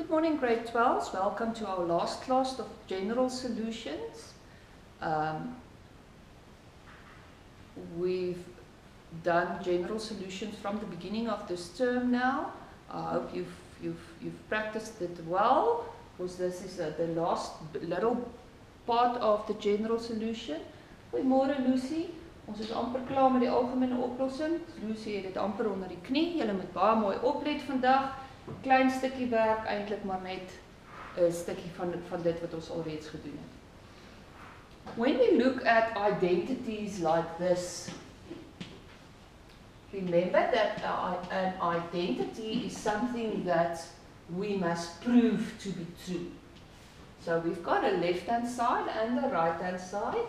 Good morning, grade 12s. Welcome to our last class of general solutions. We've done general solutions from the beginning of this term now. I hope you've practiced it well, because this is the last little part of the general solution. Goeiemôre Lucy. Ons is amper klaar met die algemene oplossing. Lucy het dit amper onder die knie. Julle moet baie mooi oplet vandag. Klein stukkie werk, eintlik maar net 'n stukkie van dit wat ons alreeds gedoen het. When we look at identities like this, remember that an identity is something that we must prove to be true. So we've got a left-hand side and a right-hand side.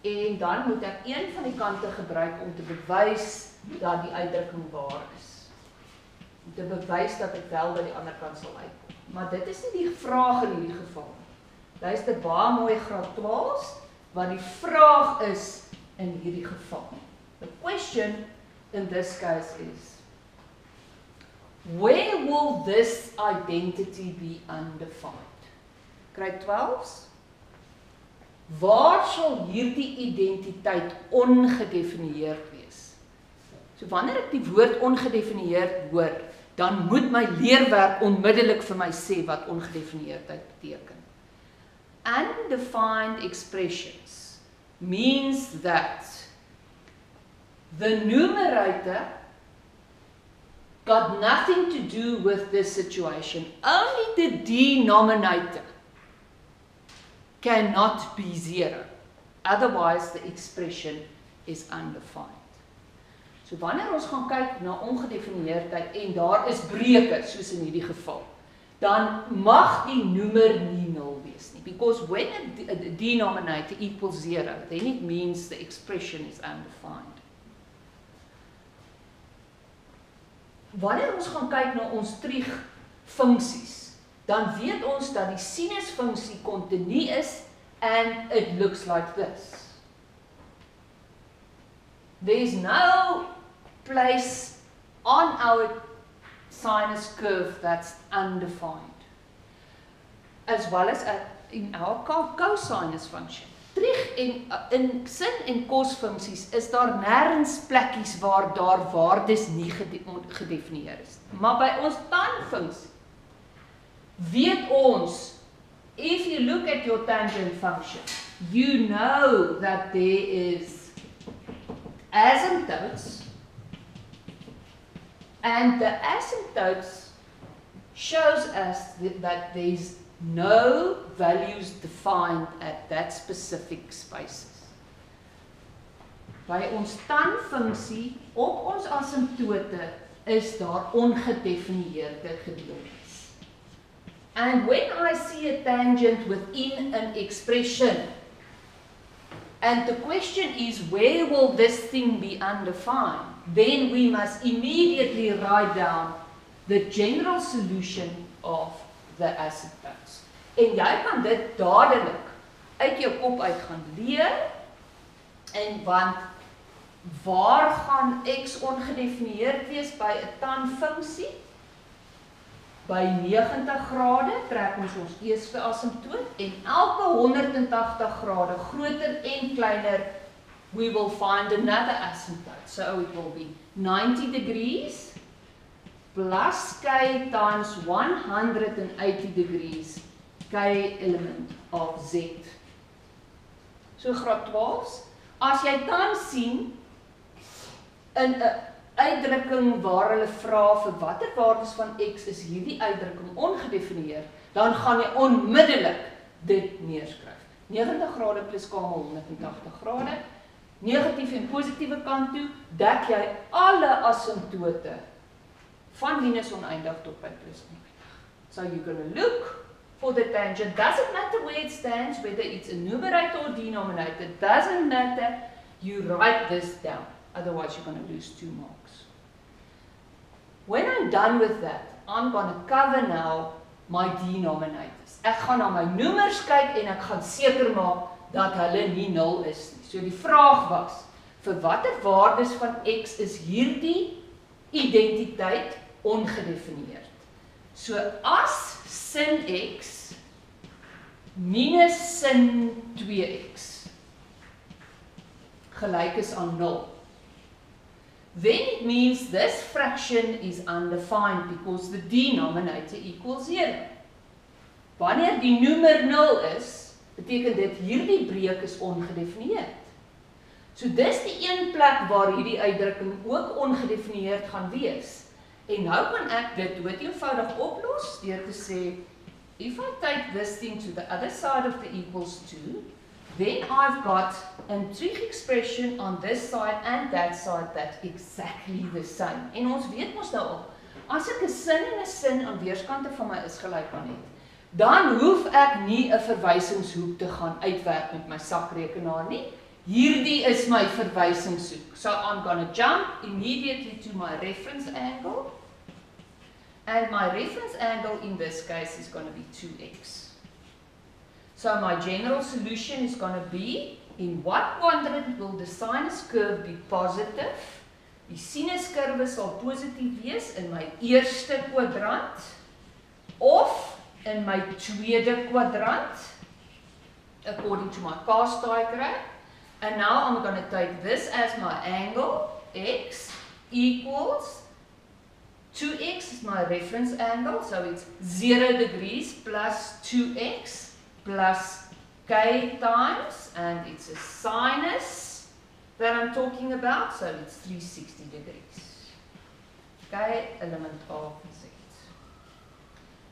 En dan moet ek een van die kante gebruik om te bewys dat die uitdrukking waar is. Om te bewys dat ek wel by die ander kant sal uitkom. Maar dit is nie die vraag in hierdie geval. Luister baie mooi graad 12, wat die vraag is in hierdie geval. The question in this case is, where will this identity be undefined? Grade 12's? Waar sal hierdie identiteit ongedefinieerd wees? So wanneer ek die woord ongedefinieerd hoor, dan moet my leerwerk onmiddellik vir my sê wat ongedefinieerdheid beteken. Undefined expressions means that the numerator got nothing to do with this situation. Only the denominator cannot be zero. Otherwise, the expression is undefined. So wanneer ons gaan kyk na ongedefinieerdheid en daar is breuke, soos in hierdie geval, dan mag die noemer nie 0 wees nie. Because when a denominator equals 0, then it means the expression is undefined. Wanneer ons gaan kyk na ons trig funksies, dan weet ons dat die sinusfunksie kontinu is and it looks like this. There is no place on our sinus curve that's undefined, as well as in our cosinus function. Trig in sin en kosfunksies is daar nêrens plekkies waar daar waardes nie gedefinieer is. Maar by ons tanfunksie weet ons, if you look at your tangent function, you know that there is asymptotes, and the asymptotes shows us that there's no values defined at that specific spaces. By ons tanfunksie op ons asymptote is daar ongedefinieerde gedeeltes. And when I see a tangent within an expression, and the question is, where will this thing be undefined? Then we must immediately write down the general solution of the asymptotes. En jy kan dit dadelik uit jou kop uit gaan leer, en want waar gaan x ongedefinieerd wees by 'n tanfunksie? By 90 grade trek ons eerste asymptoot en elke 180 grade groter en kleiner, we will find another asymptote. So it will be 90 degrees plus k times 180 degrees, k element of z. So graad 12's, as jy dan sien in 'n uitdrukking waar hulle vra vir watter waardes van x is hierdie uitdrukking ongedefinieerd, dan gaan jy onmiddellik dit neerskryf. 90 grade plus k maal 180 grade, negatief en positiewe kant toe, dek jy alle asymptote van minus oneindig tot by plus oneindig. So you're going to look for the tangent. Doesn't matter where it stands, whether it's a numerator or denominator, doesn't matter. You write this down. Otherwise, you're going to lose 2 marks. When I'm done with that, I'm going to cover now my denominators. Ek gaan na my noemers kyk en ek gaan seker maak dat hulle nie 0 is nie. So die vraag was, vir watter waardes van x is hierdie identiteit ongedefinieerd? So as sin x minus sin 2x gelyk is aan 0, then it means this fraction is undefined because the denominator equals 0. Wanneer die noemer 0 is, beteken dit hierdie breek is ongedefinieerd. So dis die een plek waar hierdie uitdrukking ook ongedefinieerd gaan wees. En nou kan ek dit dood eenvoudig oplos deur te sê, if I take this thing to the other side of the equals 2, then I've got a trig expression on this side and that side that's exactly the same. En ons weet mos nou al, as ek 'n sin en 'n sin aan weerskante van my is gelyk aan het, dan hoef ek nie 'n verwysingshoek te gaan uitwerk met my sakrekenaar nie. Hierdie is my verwysingshoek. So I'm going to jump immediately to my reference angle. And my reference angle in this case is going to be 2x. So my general solution is going to be, in what quadrant will the sinus curve be positive? Die sinuskurwe sal positief wees in my eerste kwadrant of in my tweede kwadrant, according to my cast diagram. And now I'm going to take this as my angle, x equals 2x is my reference angle, so it's 0 degrees plus 2x plus k times, and it's a sinus that I'm talking about, so it's 360 degrees. K element of z.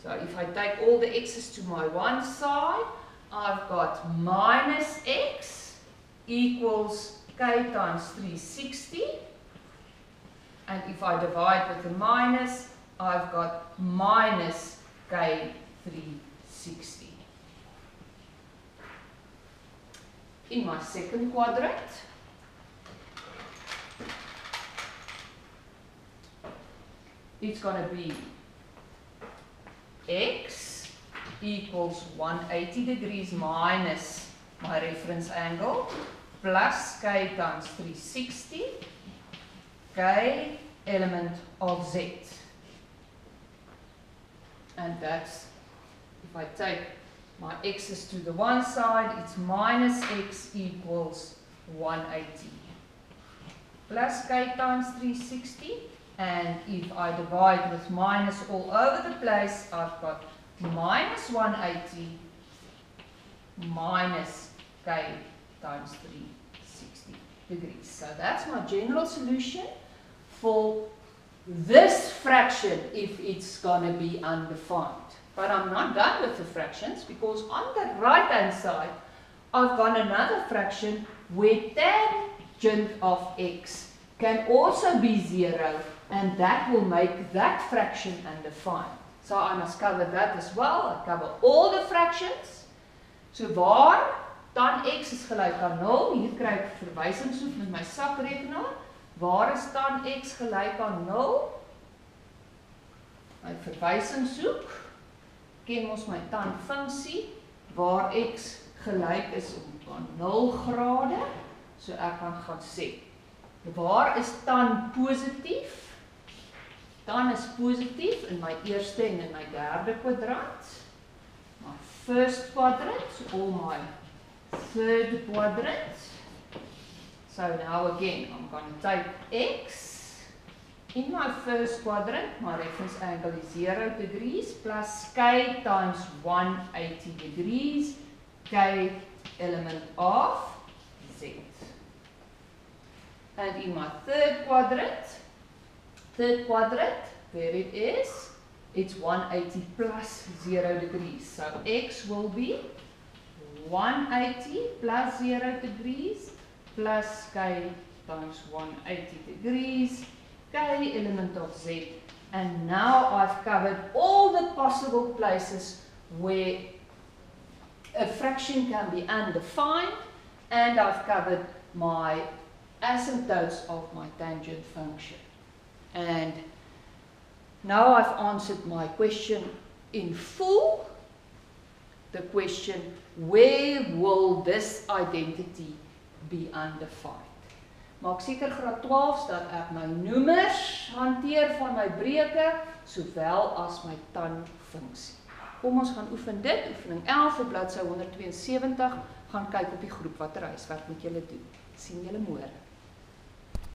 So if I take all the x's to my one side, I've got minus x equals k times 360. And if I divide with the minus, I've got minus k 360. In my second quadrant, it's going to be x equals 180 degrees minus my reference angle plus k times 360, k element of z. And that's, if I take my x's to the one side, it's minus x equals 180 plus k times 360. And if I divide with minus all over the place, I've got minus 180 minus k times 360 degrees. So that's my general solution for this fraction if it's going to be undefined. But I'm not done with the fractions, because on the right hand side I've got another fraction where tangent of x can also be 0, and that will make that fraction undefined. So I must cover that as well. I cover all the fractions. So waar tan x is gelyk aan 0, hier kry ek verwysingshoek met my sakrekenaar. Waar is tan x gelyk aan 0? My verwysingshoek, ken ons my tan funksie, waar x gelyk is aan 0 grade. So ek kan gaan sê, waar is tan positief? Tan is positief in my eerste en in my derde kwadrant. My first quadrant, or my third quadrant. So now again, I'm going to take x. In my first quadrant, my reference angle is 0 degrees plus k times 180 degrees, k element of z. And in my third quadrant, there it is, it's 180 plus 0 degrees. So x will be 180 plus 0 degrees plus k times 180 degrees, k element of z. And now I've covered all the possible places where a fraction can be undefined, and I've covered my asymptotes of my tangent function. And now I've answered my question in full. The question, where will this identity be undefined? Maak seker graad 12 dat ek my noemers hanteer van my breuke, sowel as my tan funksie. Kom ons gaan oefen dit, oefening 11 op bladsy 172, gaan kyk op die groep watter huiswerk moet julle doen. Sien julle môre.